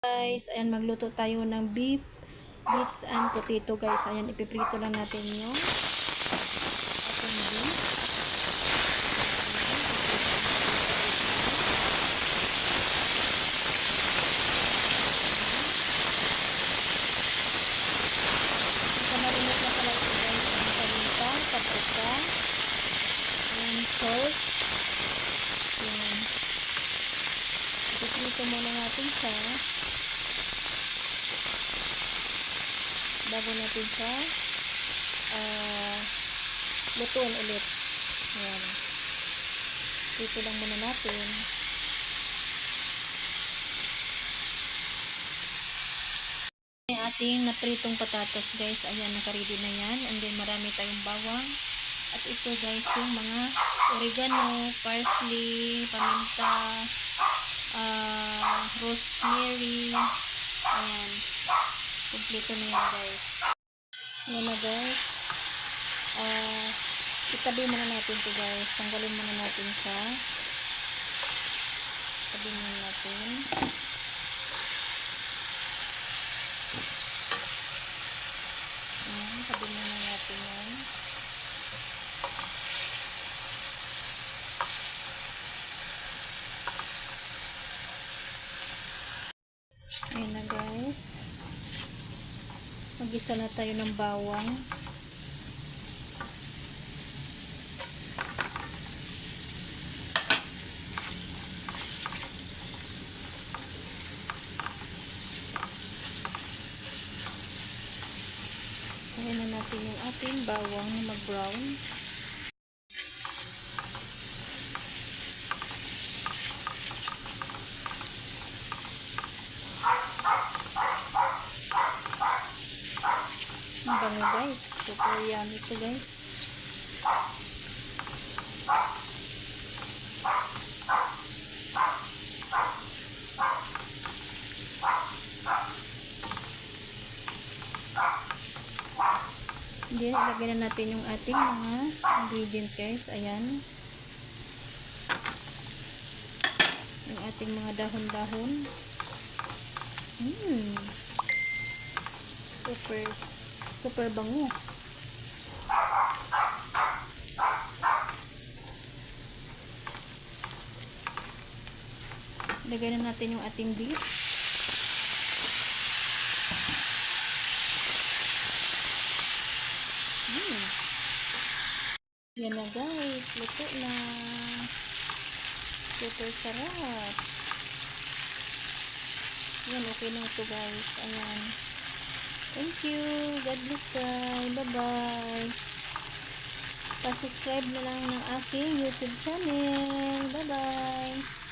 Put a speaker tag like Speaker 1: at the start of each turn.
Speaker 1: Guys, ayan, magluto tayo ng beef, beets and potato guys. Ayan, ipiprito lang natin yung ating beef. Nakamarinate na pala ito guys. Ang paminta, paprika, and salt. Ayan. Ipiprito muna natin siya. Bago natin siya lutuin ulit. Ayan. Dito lang muna natin. Yung ating napritong patatas guys. Ayan, nakaready na yan. And then marami tayong bawang. At ito guys, yung mga oregano, parsley, paminta, rosemary. Ayan. Kompleto na yan guys. Ayan na guys. Itabi muna natin ito guys. Tanggalin muna natin siya. Itabi muna natin. Ayan. Itabi muna natin yan. Ayan na guys. Mag-isa na tayo ng bawang. Sahin na natin yung ating bawang na mag-brown. Ang bango guys. Super yummy ito guys. Hindi, lagyan na natin yung ating mga ingredient guys. Ayan. Yung ating mga dahon-dahon. Super bango. Lagyan na natin yung ating beef. Yan na guys, luto na. Super sarap. Yan, okay na ito guys. Ayan. Thank you. God bless guys. Bye-bye. Pa-subscribe na lang ng aking YouTube channel. Bye-bye.